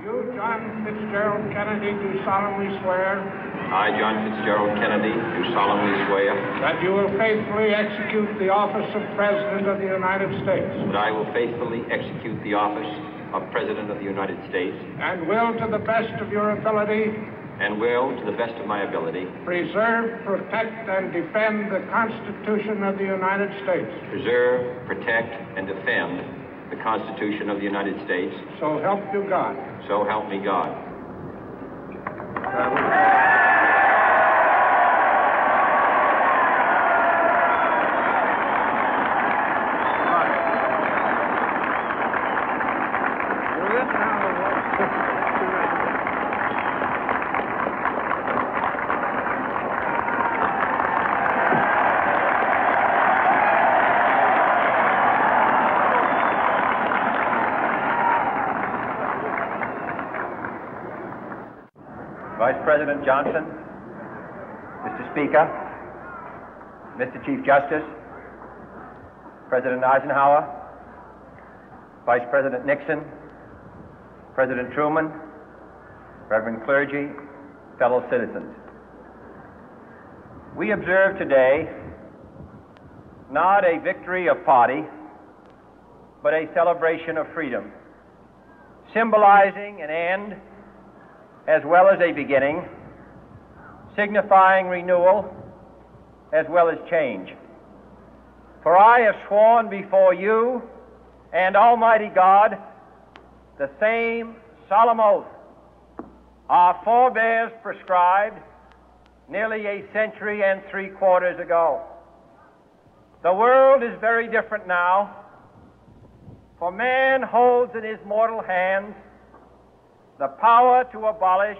You, John Fitzgerald Kennedy, do solemnly swear. I, John Fitzgerald Kennedy, do solemnly swear. That you will faithfully execute the office of President of the United States. That I will faithfully execute the office of President of the United States. And will, to the best of your ability. And will, to the best of my ability. Preserve, protect, and defend the Constitution of the United States. Preserve, protect, and defend the Constitution of the United States. So help you God. So help me God. Vice President Johnson, Mr. Speaker, Mr. Chief Justice, President Eisenhower, Vice President Nixon, President Truman, Reverend clergy, fellow citizens. We observe today not a victory of party, but a celebration of freedom, symbolizing an end as well as a beginning, signifying renewal as well as change. For I have sworn before you and Almighty God the same solemn oath our forebears prescribed nearly a century and 3/4 ago. The world is very different now, for man holds in his mortal hands the power to abolish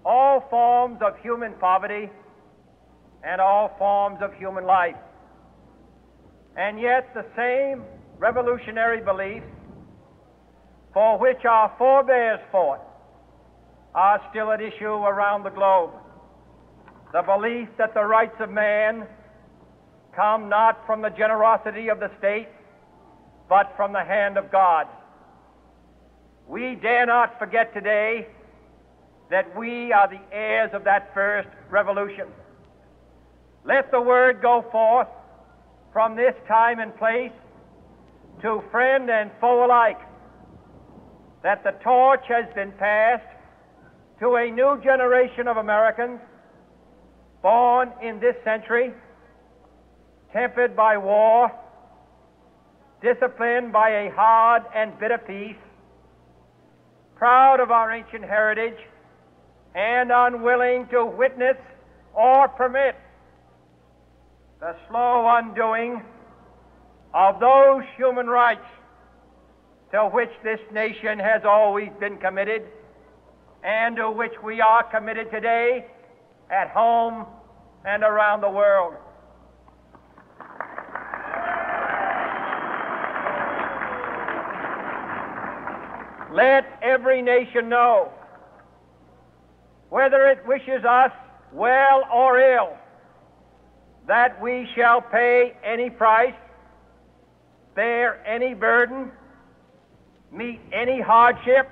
all forms of human poverty and all forms of human life. And yet the same revolutionary beliefs for which our forebears fought are still at issue around the globe. The belief that the rights of man come not from the generosity of the state, but from the hand of God. We dare not forget today that we are the heirs of that first revolution. Let the word go forth from this time and place to friend and foe alike that the torch has been passed to a new generation of Americans born in this century, tempered by war, disciplined by a hard and bitter peace, proud of our ancient heritage, and unwilling to witness or permit the slow undoing of those human rights to which this nation has always been committed and to which we are committed today at home and around the world. Let every nation know, whether it wishes us well or ill, that we shall pay any price, bear any burden, meet any hardship,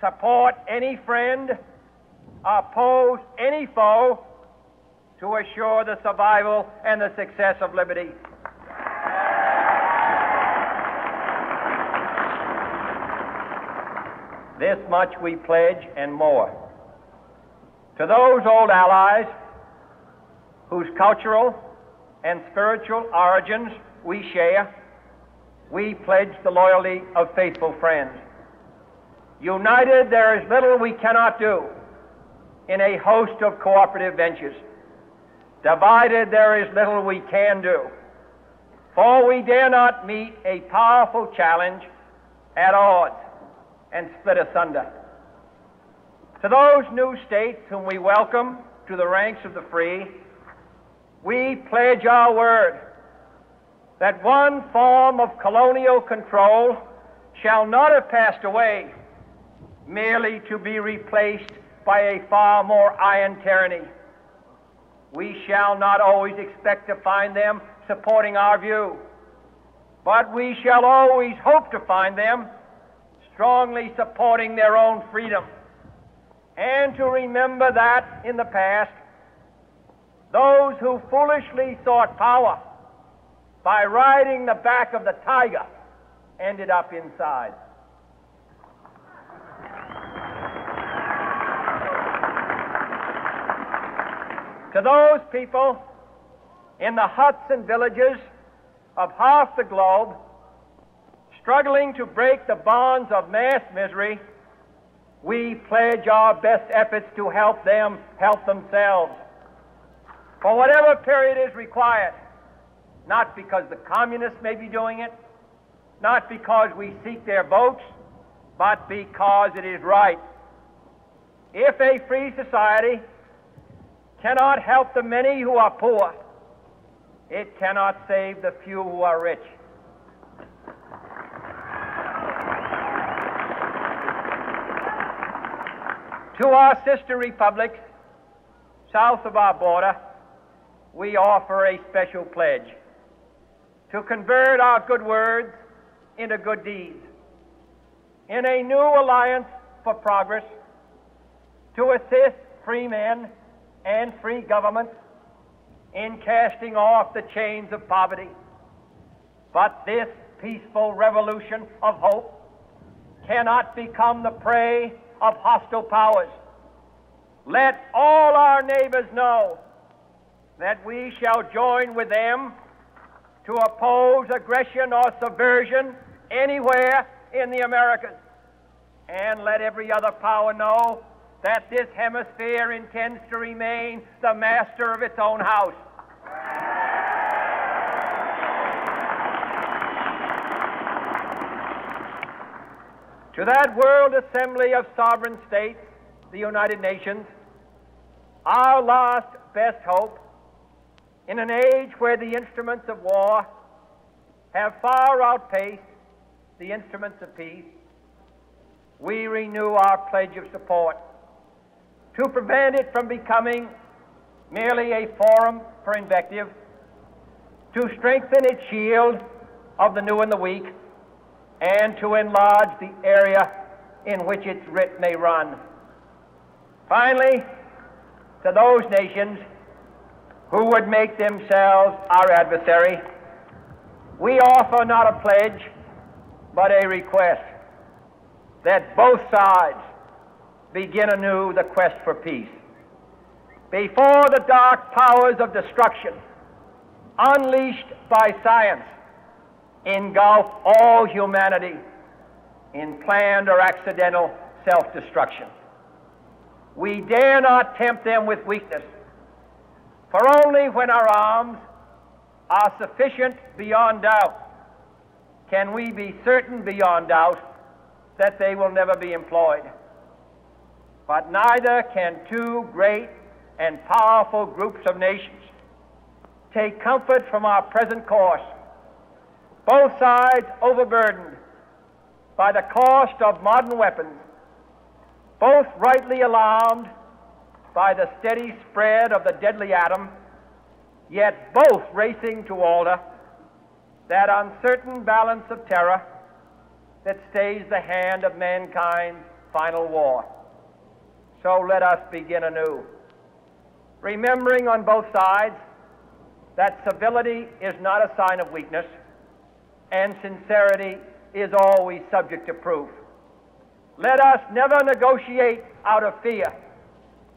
support any friend, oppose any foe to assure the survival and the success of liberty. This much we pledge and more. To those old allies whose cultural and spiritual origins we share, we pledge the loyalty of faithful friends. United, there is little we cannot do in a host of cooperative ventures. Divided, there is little we can do, for we dare not meet a powerful challenge at odds and split asunder. To those new states whom we welcome to the ranks of the free, we pledge our word that one form of colonial control shall not have passed away merely to be replaced by a far more iron tyranny. We shall not always expect to find them supporting our view, but we shall always hope to find them strongly supporting their own freedom, and to remember that in the past, those who foolishly sought power by riding the back of the tiger ended up inside. To those people in the huts and villages of half the globe struggling to break the bonds of mass misery, we pledge our best efforts to help them help themselves for whatever period is required, not because the communists may be doing it, not because we seek their votes, but because it is right. If a free society cannot help the many who are poor, it cannot save the few who are rich. To our sister republics south of our border, we offer a special pledge to convert our good words into good deeds, in a new alliance for progress, to assist free men and free governments in casting off the chains of poverty. But this peaceful revolution of hope cannot become the prey of hostile powers. Let all our neighbors know that we shall join with them to oppose aggression or subversion anywhere in the Americas. And let every other power know that this hemisphere intends to remain the master of its own house. To that World Assembly of Sovereign States, the United Nations, our last best hope, in an age where the instruments of war have far outpaced the instruments of peace, we renew our pledge of support to prevent it from becoming merely a forum for invective, to strengthen its shield of the new and the weak, and to enlarge the area in which its writ may run. Finally, to those nations who would make themselves our adversary, we offer not a pledge, but a request that both sides begin anew the quest for peace. Before the dark powers of destruction, unleashed by science, engulf all humanity in planned or accidental self-destruction, we dare not tempt them with weakness, for only when our arms are sufficient beyond doubt can we be certain beyond doubt that they will never be employed. But neither can two great and powerful groups of nations take comfort from our present course, both sides overburdened by the cost of modern weapons, both rightly alarmed by the steady spread of the deadly atom, yet both racing to alter that uncertain balance of terror that stays the hand of mankind's final war. So let us begin anew, remembering on both sides that civility is not a sign of weakness, and sincerity is always subject to proof. Let us never negotiate out of fear,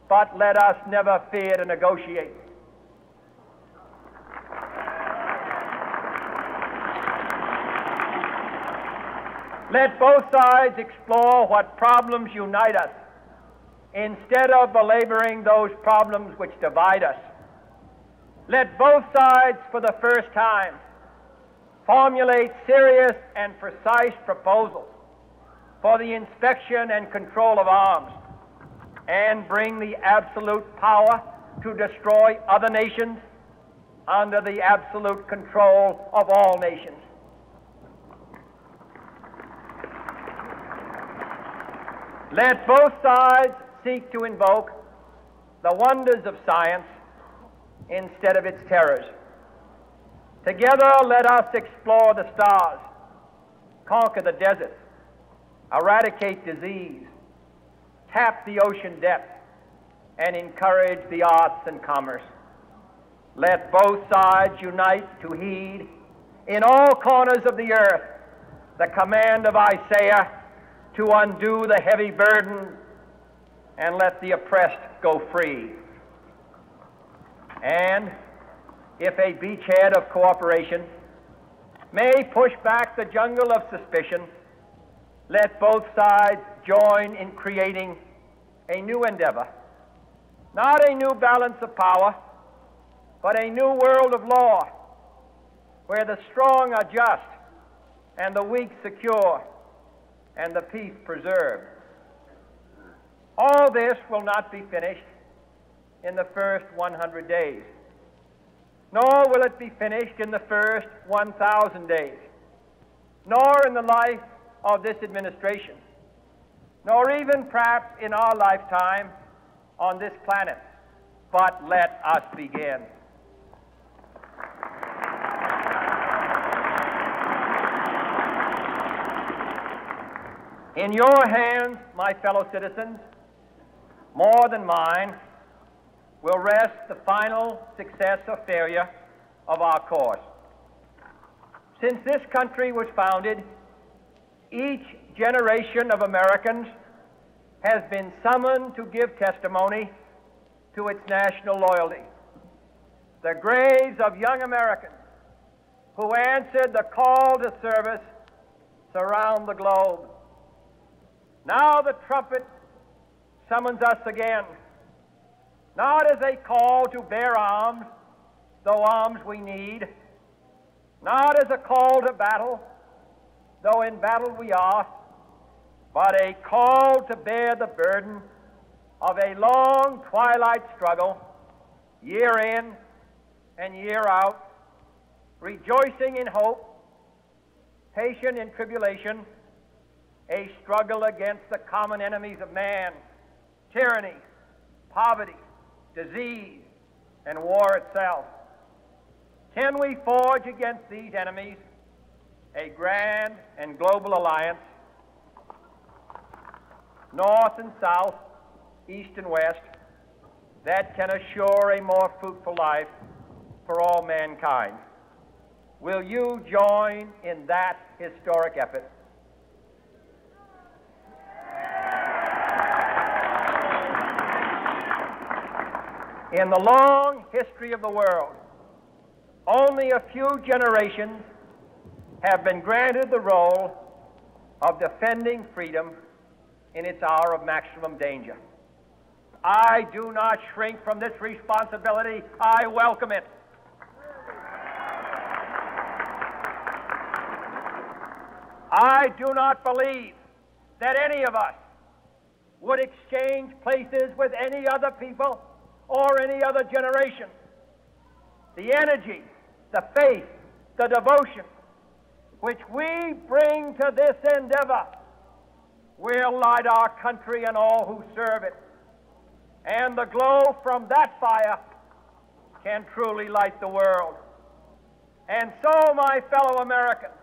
but let us never fear to negotiate. Let both sides explore what problems unite us, instead of belaboring those problems which divide us. Let both sides, for the first time, formulate serious and precise proposals for the inspection and control of arms, and bring the absolute power to destroy other nations under the absolute control of all nations. Let both sides seek to invoke the wonders of science instead of its terrors. Together, let us explore the stars, conquer the deserts, eradicate disease, tap the ocean depth, and encourage the arts and commerce. Let both sides unite to heed in all corners of the earth the command of Isaiah to undo the heavy burden and let the oppressed go free. And if a beachhead of cooperation may push back the jungle of suspicion, let both sides join in creating a new endeavor, not a new balance of power, but a new world of law, where the strong are just and the weak secure and the peace preserved. All this will not be finished in the first 100 days, nor will it be finished in the first 1,000 days, nor in the life of this administration, nor even perhaps in our lifetime on this planet. But let us begin. In your hands, my fellow citizens, more than mine, will rest the final success or failure of our course. Since this country was founded, each generation of Americans has been summoned to give testimony to its national loyalty. The graves of young Americans who answered the call to service surround the globe. Now the trumpet summons us again, not as a call to bear arms, though arms we need, not as a call to battle, though in battle we are, but a call to bear the burden of a long twilight struggle, year in and year out, rejoicing in hope, patient in tribulation, a struggle against the common enemies of man, tyranny, poverty, disease, and war itself. Can we forge against these enemies a grand and global alliance, north and south, east and west, that can assure a more fruitful life for all mankind? Will you join in that historic effort? In the long history of the world, only a few generations have been granted the role of defending freedom in its hour of maximum danger. I do not shrink from this responsibility. I welcome it. I do not believe that any of us would exchange places with any other people or any other generation. The energy, the faith, the devotion which we bring to this endeavor will light our country and all who serve it. And the glow from that fire can truly light the world. And so, my fellow Americans,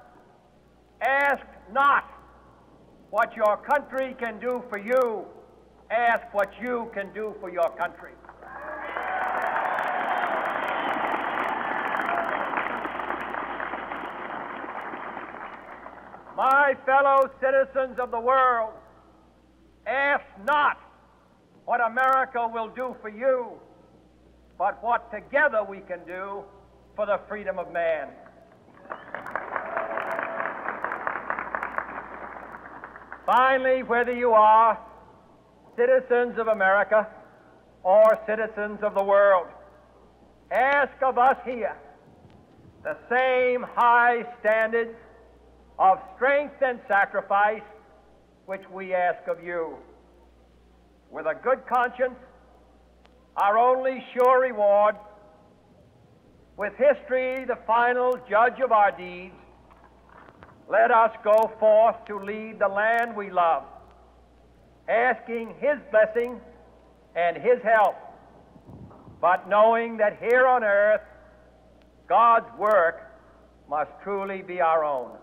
ask not what your country can do for you, ask what you can do for your country. My fellow citizens of the world, ask not what America will do for you, but what together we can do for the freedom of man. Finally, whether you are citizens of America or citizens of the world, ask of us here the same high standards of strength and sacrifice which we ask of you. With a good conscience, our only sure reward, with history the final judge of our deeds, let us go forth to lead the land we love, asking His blessing and His help, but knowing that here on earth God's work must truly be our own.